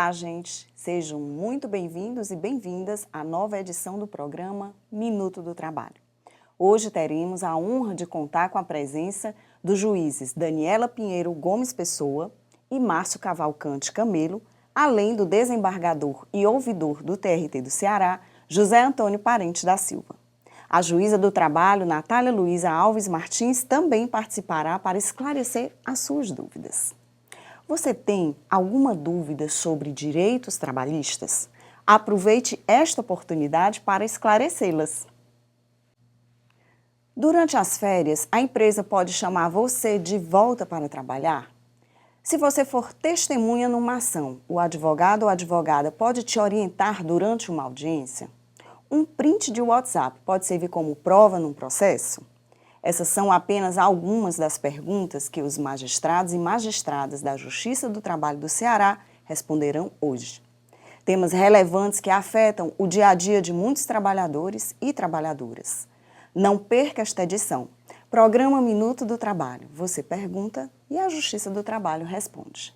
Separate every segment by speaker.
Speaker 1: Olá, gente! Sejam muito bem-vindos e bem-vindas à nova edição do programa Minuto do Trabalho. Hoje teremos a honra de contar com a presença dos juízes Daniela Pinheiro Gomes Pessoa e Márcio Cavalcante Camelo, além do desembargador e ouvidor do TRT do Ceará, José Antônio Parente da Silva. A juíza do trabalho, Natália Luísa Alves Martins, também participará para esclarecer as suas dúvidas. Você tem alguma dúvida sobre direitos trabalhistas? Aproveite esta oportunidade para esclarecê-las. Durante as férias, a empresa pode chamar você de volta para trabalhar? Se você for testemunha numa ação, o advogado ou advogada pode te orientar durante uma audiência? Um print de WhatsApp pode servir como prova num processo? Essas são apenas algumas das perguntas que os magistrados e magistradas da Justiça do Trabalho do Ceará responderão hoje. Temas relevantes que afetam o dia a dia de muitos trabalhadores e trabalhadoras. Não perca esta edição. Programa Minuto do Trabalho. Você pergunta e a Justiça do Trabalho responde.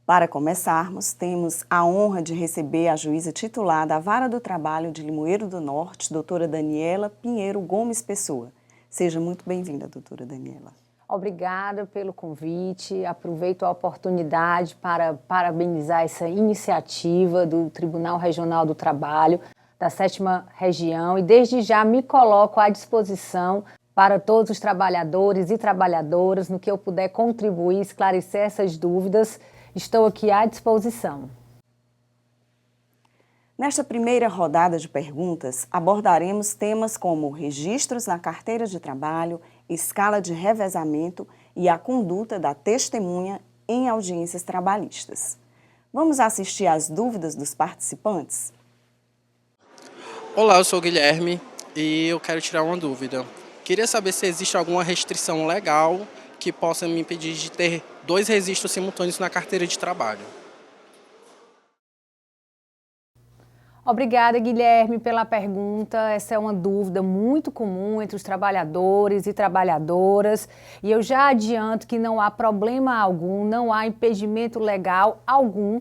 Speaker 1: Para começarmos, temos a honra de receber a juíza titular da Vara do Trabalho de Limoeiro do Norte, doutora Daniela Pinheiro Gomes Pessoa. Seja muito bem-vinda, doutora Daniela.
Speaker 2: Obrigada pelo convite. Aproveito a oportunidade para parabenizar essa iniciativa do Tribunal Regional do Trabalho, da 7ª Região, e desde já me coloco à disposição para todos os trabalhadores e trabalhadoras, no que eu puder contribuir, esclarecer essas dúvidas. Estou aqui à disposição.
Speaker 1: Nesta primeira rodada de perguntas, abordaremos temas como registros na carteira de trabalho, escala de revezamento e a conduta da testemunha em audiências trabalhistas. Vamos assistir às dúvidas dos participantes?
Speaker 3: Olá, eu sou o Guilherme e eu quero tirar uma dúvida. Queria saber se existe alguma restrição legal que possa me impedir de ter 2 registros simultâneos na carteira de trabalho.
Speaker 2: Obrigada, Guilherme, pela pergunta. Essa é uma dúvida muito comum entre os trabalhadores e trabalhadoras. E eu já adianto que não há problema algum, não há impedimento legal algum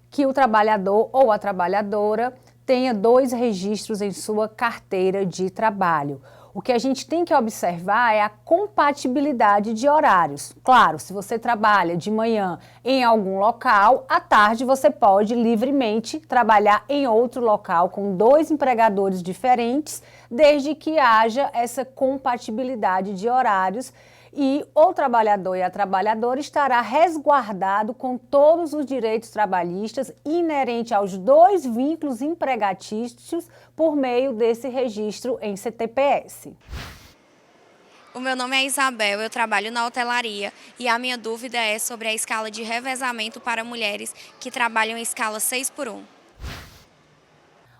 Speaker 2: que o trabalhador ou a trabalhadora tenha 2 registros em sua carteira de trabalho. O que a gente tem que observar é a compatibilidade de horários. Claro, se você trabalha de manhã em algum local, à tarde você pode livremente trabalhar em outro local com 2 empregadores diferentes, desde que haja essa compatibilidade de horários e o trabalhador e a trabalhadora estará resguardado com todos os direitos trabalhistas inerentes aos 2 vínculos empregatícios por meio desse registro em CTPS.
Speaker 4: O meu nome é Isabel, eu trabalho na hotelaria e a minha dúvida é sobre a escala de revezamento para mulheres que trabalham em escala 6x1.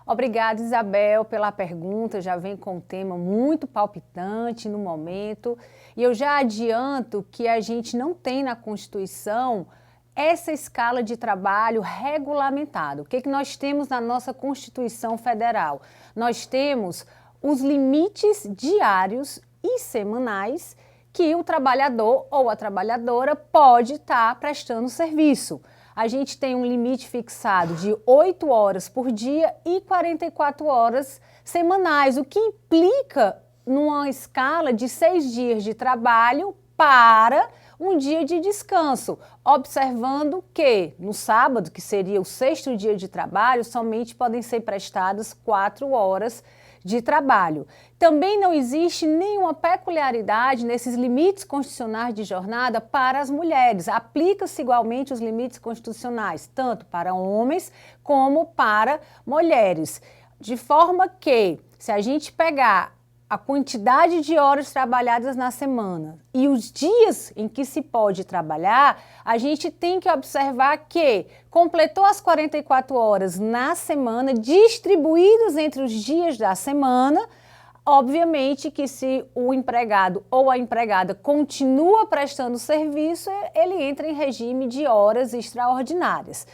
Speaker 2: Obrigada, Isabel, pela pergunta. Já vem com um tema muito palpitante no momento. E eu já adianto que a gente não tem na Constituição essa escala de trabalho regulamentada. O que nós temos na nossa Constituição Federal? Nós temos os limites diários e semanais que o trabalhador ou a trabalhadora pode estar prestando serviço. A gente tem um limite fixado de 8 horas por dia e 44 horas semanais, o que implica numa escala de 6 dias de trabalho para um dia de descanso, observando que no sábado, que seria o 6º dia de trabalho, somente podem ser prestadas 4 horas de trabalho. Também não existe nenhuma peculiaridade nesses limites constitucionais de jornada para as mulheres. Aplica-se igualmente os limites constitucionais, tanto para homens como para mulheres. De forma que, se a gente pegar a quantidade de horas trabalhadas na semana e os dias em que se pode trabalhar, a gente tem que observar que completou as 44 horas na semana, distribuídos entre os dias da semana. Obviamente que se o empregado ou a empregada continua prestando serviço, ele entra em regime de horas extraordinárias.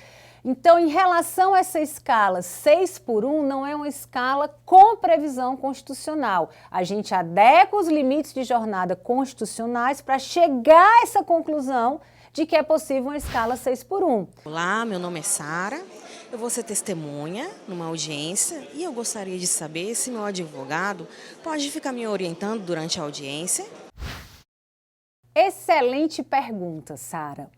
Speaker 2: Então, em relação a essa escala 6x1, não é uma escala com previsão constitucional. A gente adequa os limites de jornada constitucionais para chegar a essa conclusão de que é possível uma escala 6x1.
Speaker 5: Olá, meu nome é Sara, eu vou ser testemunha numa audiência e eu gostaria de saber se meu advogado pode ficar me orientando durante a audiência.
Speaker 2: Excelente pergunta, Sara.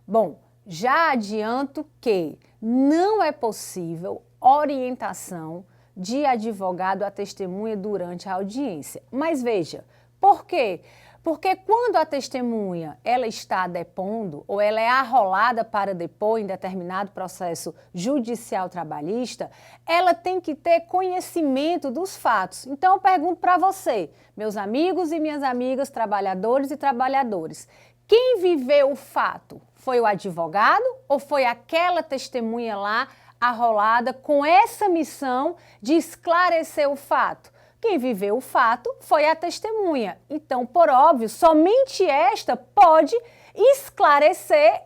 Speaker 2: Bom, já adianto que não é possível orientação de advogado à testemunha durante a audiência. Mas veja, por quê? Porque quando a testemunha ela está depondo ou ela é arrolada para depor em determinado processo judicial trabalhista, ela tem que ter conhecimento dos fatos. Então eu pergunto para você, meus amigos e minhas amigas, trabalhadores e trabalhadoras, quem viveu o fato? Foi o advogado ou foi aquela testemunha lá arrolada com essa missão de esclarecer o fato? Quem viveu o fato foi a testemunha. Então, por óbvio, somente esta pode esclarecer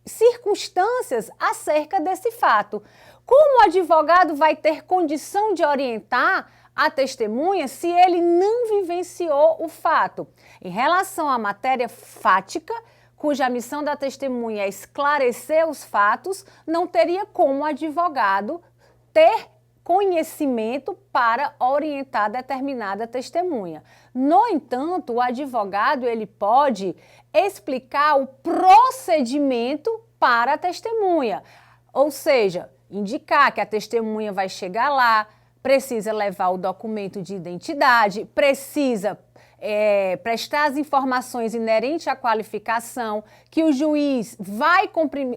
Speaker 2: circunstâncias acerca desse fato. Como o advogado vai ter condição de orientar a testemunha se ele não vivenciou o fato? Em relação à matéria fática, cuja missão da testemunha é esclarecer os fatos, não teria como o advogado ter conhecimento para orientar determinada testemunha. No entanto, o advogado ele pode explicar o procedimento para a testemunha, ou seja, indicar que a testemunha vai chegar lá, precisa levar o documento de identidade, precisa prestar as informações inerentes à qualificação, que o juiz vai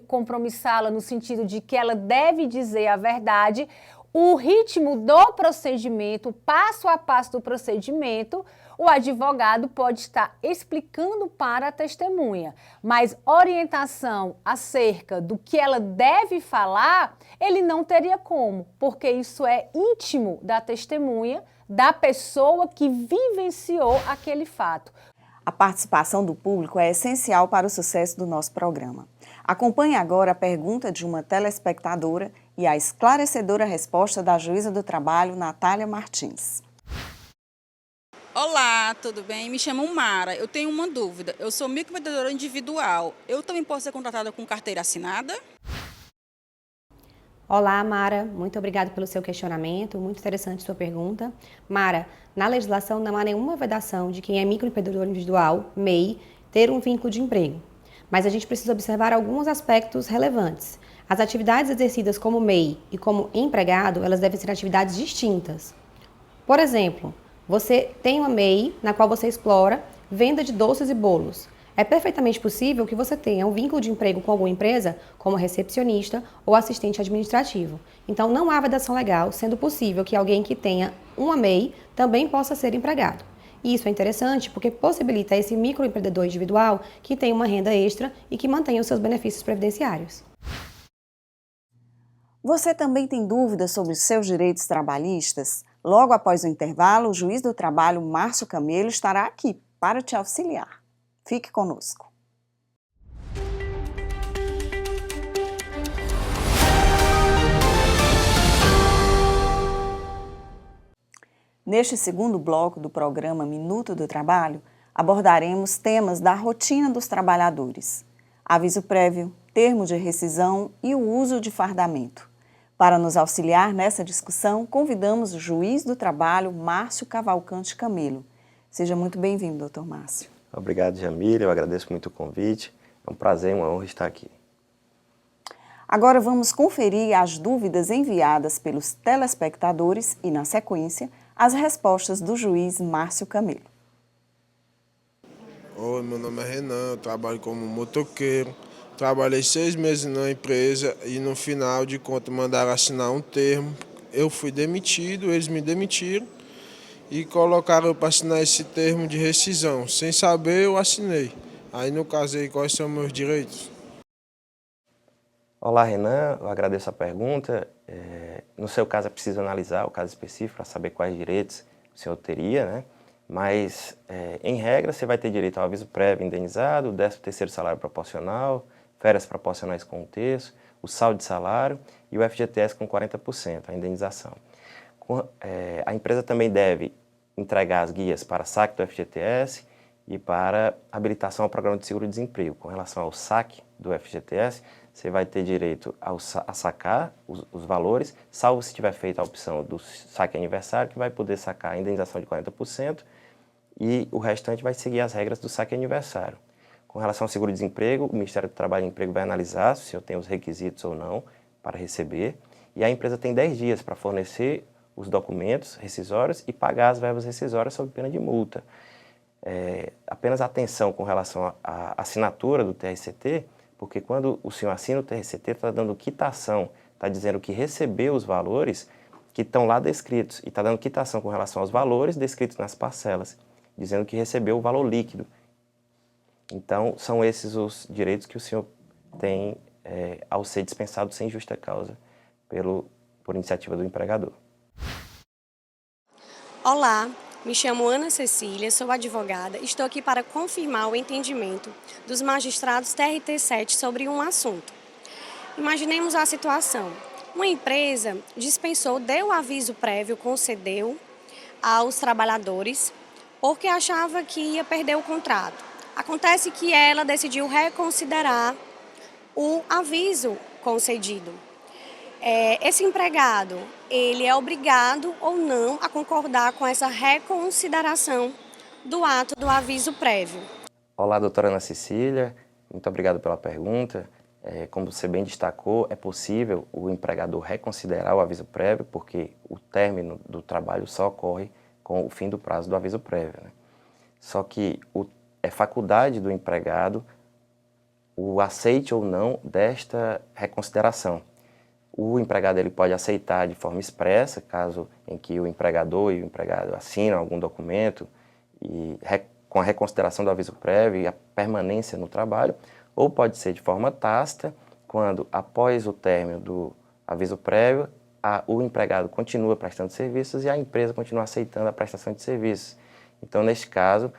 Speaker 2: compromissá-la no sentido de que ela deve dizer a verdade, o ritmo do procedimento, o passo a passo do procedimento, o advogado pode estar explicando para a testemunha, mas orientação acerca do que ela deve falar, ele não teria como, porque isso é íntimo da testemunha, da pessoa que vivenciou aquele fato.
Speaker 1: A participação do público é essencial para o sucesso do nosso programa. Acompanhe agora a pergunta de uma telespectadora e a esclarecedora resposta da juíza do trabalho, Natália Martins.
Speaker 6: Olá, tudo bem? Me chamo Mara. Eu tenho uma dúvida. Eu sou microempreendedora individual. Eu também posso ser contratada com carteira assinada?
Speaker 7: Olá, Mara. Muito obrigada pelo seu questionamento. Muito interessante sua pergunta. Mara, na legislação não há nenhuma vedação de quem é microempreendedor individual, MEI, ter um vínculo de emprego. Mas a gente precisa observar alguns aspectos relevantes. As atividades exercidas como MEI e como empregado, elas devem ser atividades distintas. Por exemplo, você tem uma MEI na qual você explora venda de doces e bolos. É perfeitamente possível que você tenha um vínculo de emprego com alguma empresa, como recepcionista ou assistente administrativo. Então, não há vedação legal, sendo possível que alguém que tenha uma MEI também possa ser empregado. E isso é interessante porque possibilita esse microempreendedor individual que tem uma renda extra e que mantenha os seus benefícios previdenciários.
Speaker 1: Você também tem dúvidas sobre os seus direitos trabalhistas? Logo após o intervalo, o juiz do trabalho, Márcio Camelo, estará aqui para te auxiliar. Fique conosco. Neste segundo bloco do programa Minuto do Trabalho, abordaremos temas da rotina dos trabalhadores, aviso prévio, termo de rescisão e o uso de fardamento. Para nos auxiliar nessa discussão, convidamos o juiz do trabalho, Márcio Cavalcante Camelo. Seja muito bem-vindo, doutor Márcio.
Speaker 8: Obrigado, Jamília. Eu agradeço muito o convite. É um prazer e uma honra estar aqui.
Speaker 1: Agora vamos conferir as dúvidas enviadas pelos telespectadores e, na sequência, as respostas do juiz Márcio Camelo.
Speaker 9: Oi, meu nome é Renan, eu trabalho como motoqueiro. Trabalhei 6 meses na empresa e no final de contas mandaram assinar um termo. Eu fui demitido, eles me demitiram e colocaram eu para assinar esse termo de rescisão. Sem saber, eu assinei. Aí no caso aí, quais são meus direitos?
Speaker 8: Olá, Renan. Eu agradeço a pergunta. No seu caso, é preciso analisar o caso específico para saber quais direitos o senhor teria, né? Mas, em regra, você vai ter direito ao aviso prévio indenizado, o 13º salário proporcional, férias proporcionais com 1/3, o saldo de salário e o FGTS com 40%, a indenização. A empresa também deve entregar as guias para saque do FGTS e para habilitação ao programa de seguro-desemprego. Com relação ao saque do FGTS, você vai ter direito a sacar os valores, salvo se tiver feito a opção do saque aniversário, que vai poder sacar a indenização de 40% e o restante vai seguir as regras do saque aniversário. Com relação ao seguro-desemprego, o Ministério do Trabalho e Emprego vai analisar se eu tenho os requisitos ou não para receber, e a empresa tem 10 dias para fornecer os documentos rescisórios e pagar as verbas rescisórias sob pena de multa. Apenas atenção com relação à assinatura do TRCT, porque quando o senhor assina o TRCT, está dando quitação, está dizendo que recebeu os valores que estão lá descritos, e está dando quitação com relação aos valores descritos nas parcelas, dizendo que recebeu o valor líquido. Então, são esses os direitos que o senhor tem ao ser dispensado sem justa causa por iniciativa do empregador.
Speaker 10: Olá, me chamo Ana Cecília, sou advogada. Estou aqui para confirmar o entendimento dos magistrados TRT7 sobre um assunto. Imaginemos a situação. Uma empresa dispensou, deu aviso prévio, concedeu aos trabalhadores porque achava que ia perder o contrato. Acontece que ela decidiu reconsiderar o aviso concedido. Esse empregado, ele é obrigado ou não a concordar com essa reconsideração do ato do aviso prévio.
Speaker 8: Olá, doutora Ana Cecília, muito obrigado pela pergunta. Como você bem destacou, é possível o empregador reconsiderar o aviso prévio, porque o término do trabalho só ocorre com o fim do prazo do aviso prévio, né? Só que é faculdade do empregado o aceite ou não desta reconsideração. O empregado ele pode aceitar de forma expressa, caso em que o empregador e o empregado assinam algum documento e com a reconsideração do aviso prévio e a permanência no trabalho, ou pode ser de forma tácita, quando após o término do aviso prévio, o empregado continua prestando serviços e a empresa continua aceitando a prestação de serviços. Então, neste caso,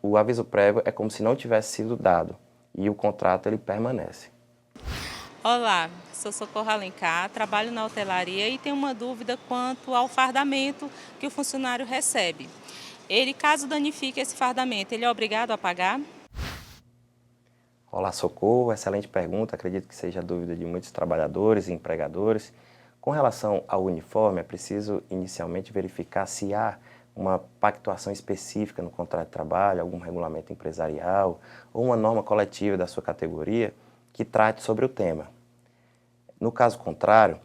Speaker 8: o aviso prévio é como se não tivesse sido dado e o contrato ele permanece.
Speaker 11: Olá, sou Socorro Alencar, trabalho na hotelaria e tenho uma dúvida quanto ao fardamento que o funcionário recebe. Ele, caso danifique esse fardamento, ele é obrigado a pagar?
Speaker 8: Olá, Socorro, excelente pergunta, acredito que seja a dúvida de muitos trabalhadores e empregadores. Com relação ao uniforme, é preciso inicialmente verificar se há uma pactuação específica no contrato de trabalho, algum regulamento empresarial ou uma norma coletiva da sua categoria que trate sobre o tema. No caso contrário,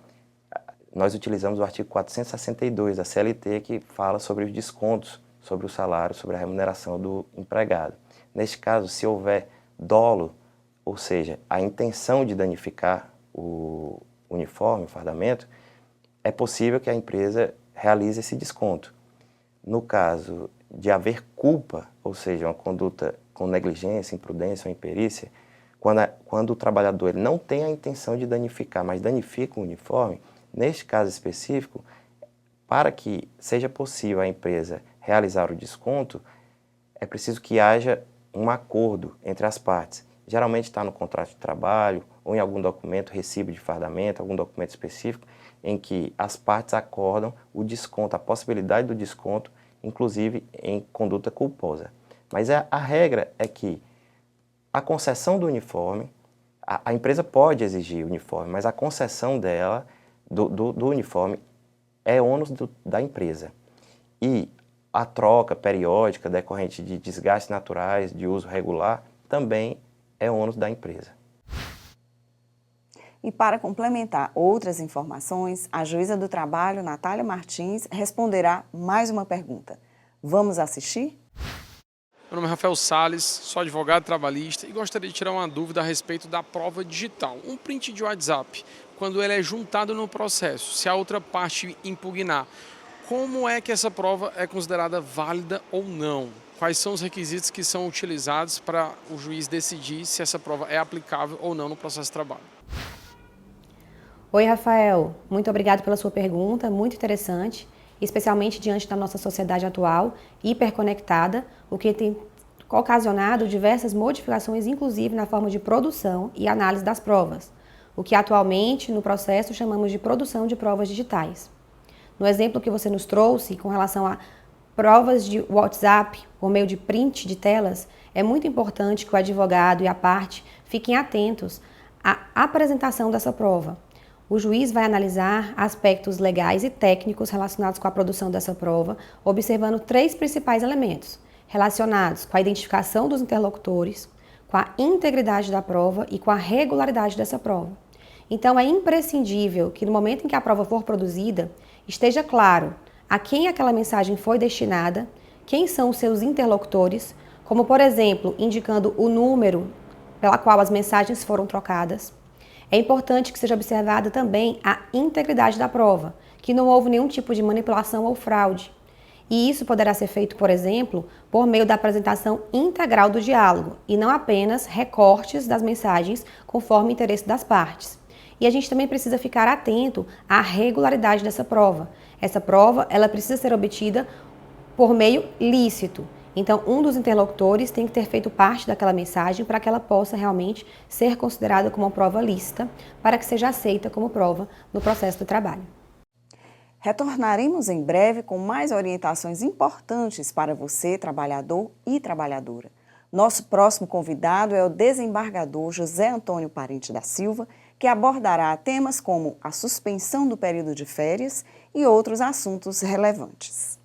Speaker 8: nós utilizamos o artigo 462 da CLT, que fala sobre os descontos sobre o salário, sobre a remuneração do empregado. Neste caso, se houver dolo, ou seja, a intenção de danificar o uniforme, o fardamento, é possível que a empresa realize esse desconto. No caso de haver culpa, ou seja, uma conduta com negligência, imprudência ou imperícia, quando o trabalhador ele não tem a intenção de danificar, mas danifica o uniforme, neste caso específico, para que seja possível a empresa realizar o desconto, é preciso que haja um acordo entre as partes. Geralmente está no contrato de trabalho ou em algum documento, recibo de fardamento, algum documento específico, em que as partes acordam o desconto, a possibilidade do desconto, inclusive em conduta culposa. Mas a regra é que a concessão do uniforme, a empresa pode exigir o uniforme, mas a concessão dela, do uniforme, é ônus da empresa. E a troca periódica decorrente de desgastes naturais, de uso regular, também é ônus da empresa.
Speaker 1: E para complementar outras informações, a juíza do trabalho, Natália Martins, responderá mais uma pergunta. Vamos assistir?
Speaker 12: Meu nome é Rafael Salles, sou advogado trabalhista e gostaria de tirar uma dúvida a respeito da prova digital. Um print de WhatsApp, quando ele é juntado no processo, se a outra parte impugnar, como é que essa prova é considerada válida ou não? Quais são os requisitos que são utilizados para o juiz decidir se essa prova é aplicável ou não no processo de trabalho?
Speaker 7: Oi, Rafael. Muito obrigado pela sua pergunta, muito interessante, especialmente diante da nossa sociedade atual, hiperconectada, o que tem ocasionado diversas modificações, inclusive na forma de produção e análise das provas, o que atualmente no processo chamamos de produção de provas digitais. No exemplo que você nos trouxe, com relação a provas de WhatsApp, por meio de print de telas, é muito importante que o advogado e a parte fiquem atentos à apresentação dessa prova. O juiz vai analisar aspectos legais e técnicos relacionados com a produção dessa prova, observando 3 principais elementos, relacionados com a identificação dos interlocutores, com a integridade da prova e com a regularidade dessa prova. Então, é imprescindível que no momento em que a prova for produzida, esteja claro a quem aquela mensagem foi destinada, quem são os seus interlocutores, como, por exemplo, indicando o número pela qual as mensagens foram trocadas. É importante que seja observada também a integridade da prova, que não houve nenhum tipo de manipulação ou fraude. E isso poderá ser feito, por exemplo, por meio da apresentação integral do diálogo, e não apenas recortes das mensagens conforme o interesse das partes. E a gente também precisa ficar atento à regularidade dessa prova. Essa prova, ela precisa ser obtida por meio lícito. Então, um dos interlocutores tem que ter feito parte daquela mensagem para que ela possa realmente ser considerada como uma prova lícita, para que seja aceita como prova no processo do trabalho.
Speaker 1: Retornaremos em breve com mais orientações importantes para você, trabalhador e trabalhadora. Nosso próximo convidado é o desembargador José Antônio Parente da Silva, que abordará temas como a suspensão do período de férias e outros assuntos relevantes.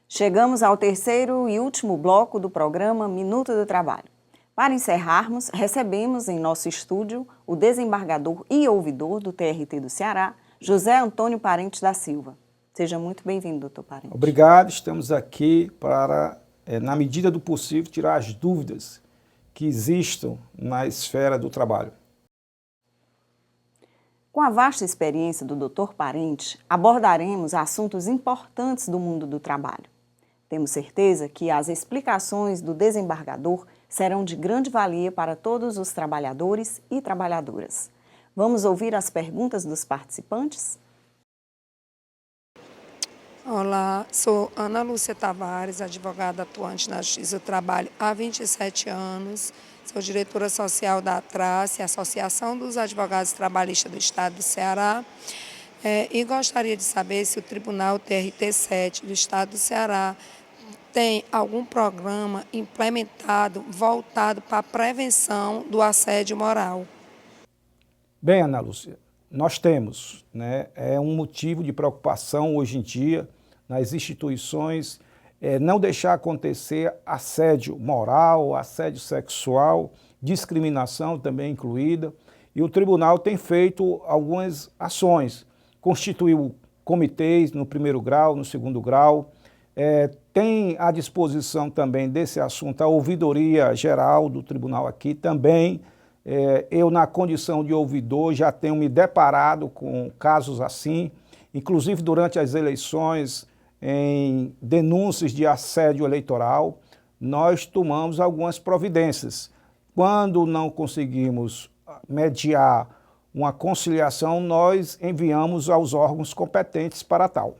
Speaker 1: Chegamos ao terceiro e último bloco do programa Minuto do Trabalho. Para encerrarmos, recebemos em nosso estúdio o desembargador e ouvidor do TRT do Ceará, José Antônio Parente da Silva. Seja muito bem-vindo, doutor Parente.
Speaker 13: Obrigado, estamos aqui para, na medida do possível, tirar as dúvidas que existam na esfera do trabalho.
Speaker 1: Com a vasta experiência do doutor Parente, abordaremos assuntos importantes do mundo do trabalho. Temos certeza que as explicações do desembargador serão de grande valia para todos os trabalhadores e trabalhadoras. Vamos ouvir as perguntas dos participantes?
Speaker 14: Olá, sou Ana Lúcia Tavares, advogada atuante na Justiça do Trabalho há 27 anos. Sou diretora social da ATRACE, Associação dos Advogados Trabalhistas do Estado do Ceará. E gostaria de saber se o Tribunal TRT7 do Estado do Ceará tem algum programa implementado voltado para a prevenção do assédio moral.
Speaker 13: Bem, Ana Lúcia, nós temos, é um motivo de preocupação hoje em dia nas instituições, não deixar acontecer assédio moral, assédio sexual, discriminação também incluída, e o tribunal tem feito algumas ações, constituiu comitês no primeiro grau, no segundo grau, tem à disposição também desse assunto a ouvidoria geral do tribunal aqui também. Eu, na condição de ouvidor, já tenho me deparado com casos assim, inclusive durante as eleições, em denúncias de assédio eleitoral, nós tomamos algumas providências. Quando não conseguimos mediar uma conciliação, nós enviamos aos órgãos competentes para tal.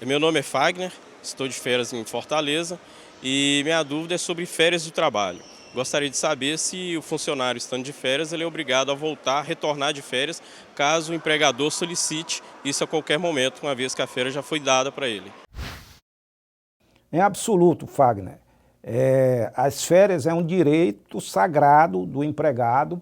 Speaker 15: Meu nome é Fagner, estou de férias em Fortaleza e minha dúvida é sobre férias do trabalho. Gostaria de saber se o funcionário, estando de férias, ele é obrigado a voltar, retornar de férias, caso o empregador solicite isso a qualquer momento, uma vez que a férias já foi dada para ele.
Speaker 13: Em absoluto, Fagner. As férias é um direito sagrado do empregado.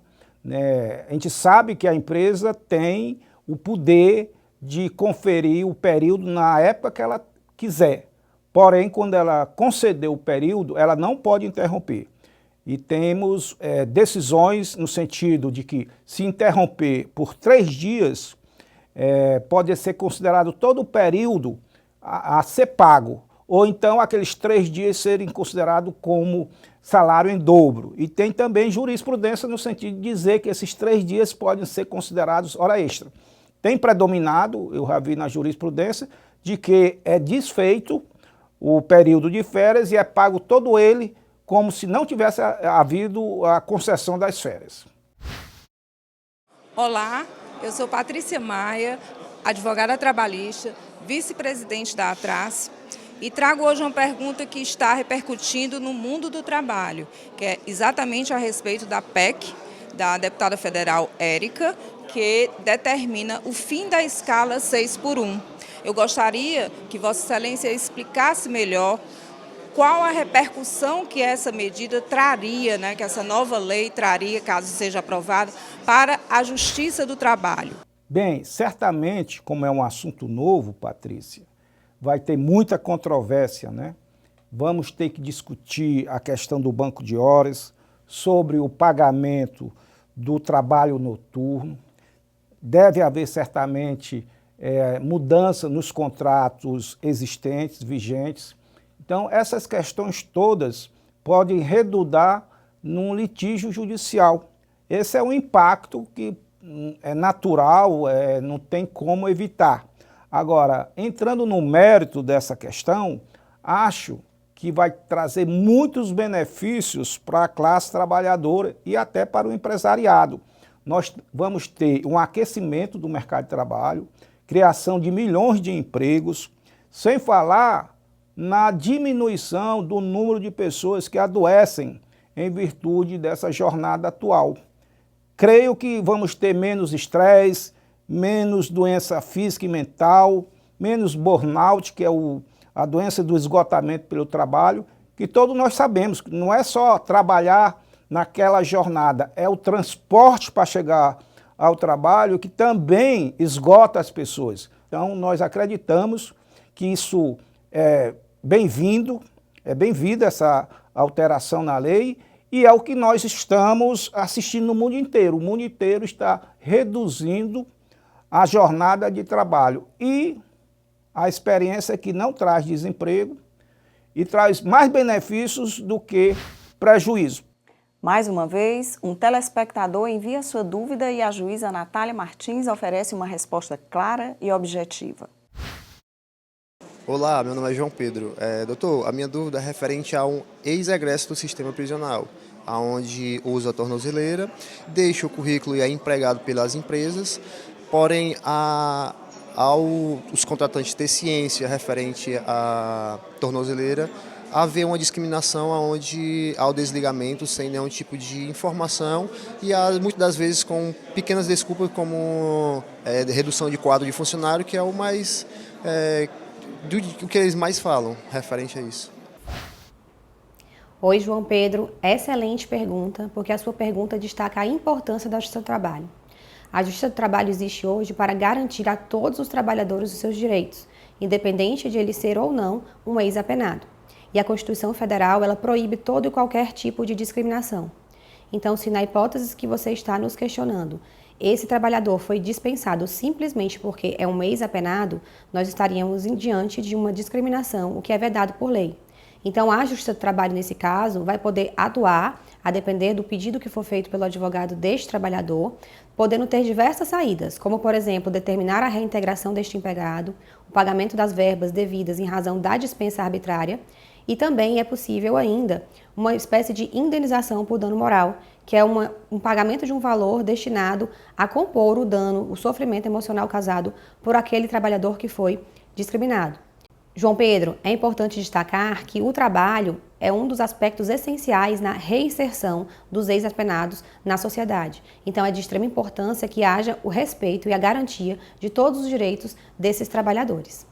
Speaker 13: A gente sabe que a empresa tem o poder de conferir o período na época que ela quiser. Porém, quando ela conceder o período, ela não pode interromper. E temos decisões no sentido de que, se interromper por 3 dias, pode ser considerado todo o período a ser pago, ou então aqueles 3 dias serem considerados como salário em dobro. E tem também jurisprudência no sentido de dizer que esses 3 dias podem ser considerados hora extra. Tem predominado, eu já vi na jurisprudência, de que é desfeito o período de férias e é pago todo ele como se não tivesse havido a concessão das férias.
Speaker 16: Olá, eu sou Patrícia Maia, advogada trabalhista, vice-presidente da ATRACE, E trago hoje uma pergunta que está repercutindo no mundo do trabalho, que é exatamente a respeito da PEC, da deputada federal Érica, que determina o fim da escala 6x1. Eu gostaria que Vossa Excelência explicasse melhor qual a repercussão que essa medida traria, né, que essa nova lei traria, caso seja aprovada, para a Justiça do Trabalho.
Speaker 13: Bem, certamente, como é um assunto novo, Patrícia, vai ter muita controvérsia, né? Vamos ter que discutir a questão do banco de horas, sobre o pagamento do trabalho noturno. Deve haver, certamente, mudança nos contratos existentes, vigentes. Então, essas questões todas podem redundar num litígio judicial. Esse é um impacto que é natural, não tem como evitar. Agora, entrando no mérito dessa questão, acho que vai trazer muitos benefícios para a classe trabalhadora e até para o empresariado. Nós vamos ter um aquecimento do mercado de trabalho, criação de milhões de empregos, sem falar na diminuição do número de pessoas que adoecem em virtude dessa jornada atual. Creio que vamos ter menos estresse, menos doença física e mental, menos burnout, que é a doença do esgotamento pelo trabalho, que todos nós sabemos que não é só trabalhar naquela jornada, é o transporte para chegar ao trabalho que também esgota as pessoas. Então, nós acreditamos que isso é bem-vinda essa alteração na lei, e é o que nós estamos assistindo no mundo inteiro. O mundo inteiro está reduzindo a jornada de trabalho. E a experiência é que não traz desemprego e traz mais benefícios do que prejuízo.
Speaker 1: Mais uma vez, um telespectador envia sua dúvida e a juíza Natália Martins oferece uma resposta clara e objetiva.
Speaker 17: Olá, meu nome é João Pedro. Doutor, a minha dúvida é referente a um ex-egresso do sistema prisional, onde usa a tornozeleira, deixa o currículo e é empregado pelas empresas, porém os contratantes ter ciência referente à tornozeleira, haver uma discriminação onde há o desligamento sem nenhum tipo de informação e muitas das vezes com pequenas desculpas como redução de quadro de funcionário, que é o mais o que eles mais falam referente a isso.
Speaker 7: Oi, João Pedro. Excelente pergunta, porque a sua pergunta destaca a importância da Justiça do Trabalho. A Justiça do Trabalho existe hoje para garantir a todos os trabalhadores os seus direitos, independente de ele ser ou não um ex-apenado. E a Constituição Federal, ela proíbe todo e qualquer tipo de discriminação. Então, se na hipótese que você está nos questionando, esse trabalhador foi dispensado simplesmente porque é um ex-apenado, nós estaríamos diante de uma discriminação, o que é vedado por lei. Então, a Justiça do Trabalho, nesse caso, vai poder atuar, a depender do pedido que for feito pelo advogado deste trabalhador, podendo ter diversas saídas, como, por exemplo, determinar a reintegração deste empregado, o pagamento das verbas devidas em razão da dispensa arbitrária, e também é possível ainda uma espécie de indenização por dano moral, que é um pagamento de um valor destinado a compor o dano, o sofrimento emocional causado por aquele trabalhador que foi discriminado. João Pedro, é importante destacar que o trabalho é um dos aspectos essenciais na reinserção dos ex-apenados na sociedade. Então, é de extrema importância que haja o respeito e a garantia de todos os direitos desses trabalhadores.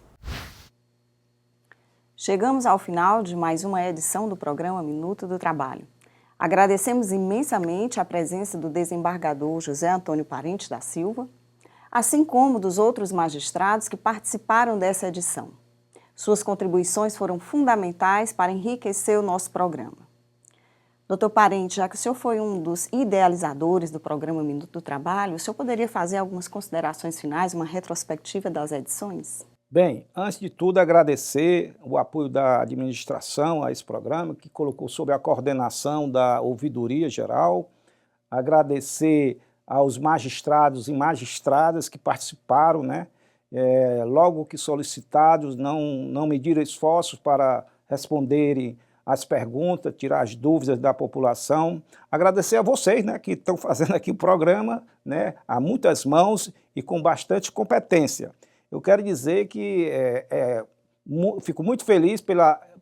Speaker 1: Chegamos ao final de mais uma edição do programa Minuto do Trabalho. Agradecemos imensamente a presença do desembargador José Antônio Parente da Silva, assim como dos outros magistrados que participaram dessa edição. Suas contribuições foram fundamentais para enriquecer o nosso programa. Doutor Parente, já que o senhor foi um dos idealizadores do programa Minuto do Trabalho, o senhor poderia fazer algumas considerações finais, uma retrospectiva das edições?
Speaker 13: Bem, antes de tudo agradecer o apoio da administração a esse programa, que colocou sob a coordenação da Ouvidoria Geral, agradecer aos magistrados e magistradas que participaram, né? Logo que solicitados, não mediram esforços para responderem as perguntas, tirar as dúvidas da população. Agradecer a vocês, né, que estão fazendo aqui o programa, né, a muitas mãos e com bastante competência. Eu quero dizer que fico muito feliz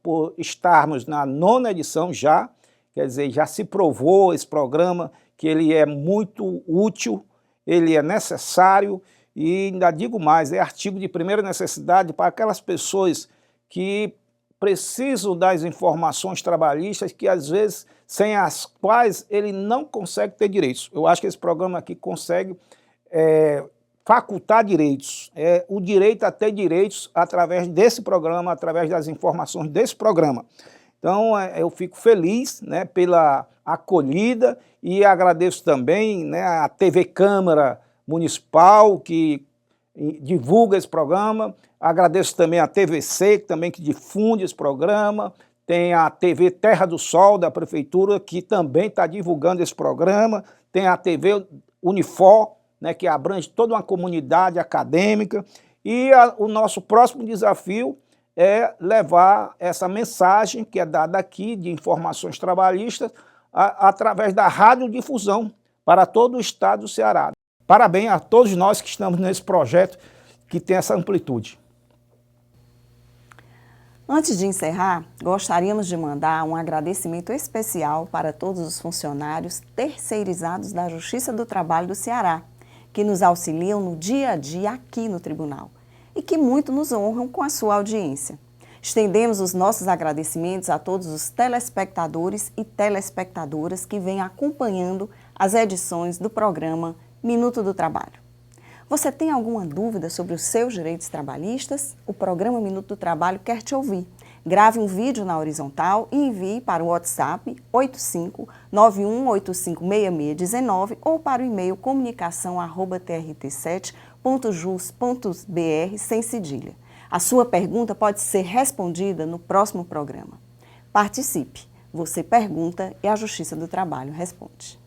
Speaker 13: por estarmos na 9ª edição já, quer dizer, já se provou esse programa que ele é muito útil, ele é necessário e ainda digo mais, é artigo de primeira necessidade para aquelas pessoas que precisam das informações trabalhistas que às vezes sem as quais ele não consegue ter direitos. Eu acho que esse programa aqui consegue facultar direitos, o direito a ter direitos através desse programa, através das informações desse programa. Então, eu fico feliz, né, pela acolhida e agradeço também, né, a TV Câmara Municipal, que divulga esse programa, agradeço também a TVC, que difunde esse programa, tem a TV Terra do Sol, da Prefeitura, que também está divulgando esse programa, tem a TV Unifor, né, que abrange toda uma comunidade acadêmica, e o nosso próximo desafio é levar essa mensagem que é dada aqui de informações trabalhistas através da radiodifusão para todo o estado do Ceará. Parabéns a todos nós que estamos nesse projeto que tem essa amplitude.
Speaker 1: Antes de encerrar, gostaríamos de mandar um agradecimento especial para todos os funcionários terceirizados da Justiça do Trabalho do Ceará, que nos auxiliam no dia a dia aqui no tribunal e que muito nos honram com a sua audiência. Estendemos os nossos agradecimentos a todos os telespectadores e telespectadoras que vêm acompanhando as edições do programa Minuto do Trabalho. Você tem alguma dúvida sobre os seus direitos trabalhistas? O programa Minuto do Trabalho quer te ouvir. Grave um vídeo na horizontal e envie para o WhatsApp 85-91856619 ou para o e-mail comunicação@trt7.jus.br sem cedilha. A sua pergunta pode ser respondida no próximo programa. Participe! Você pergunta e a Justiça do Trabalho responde.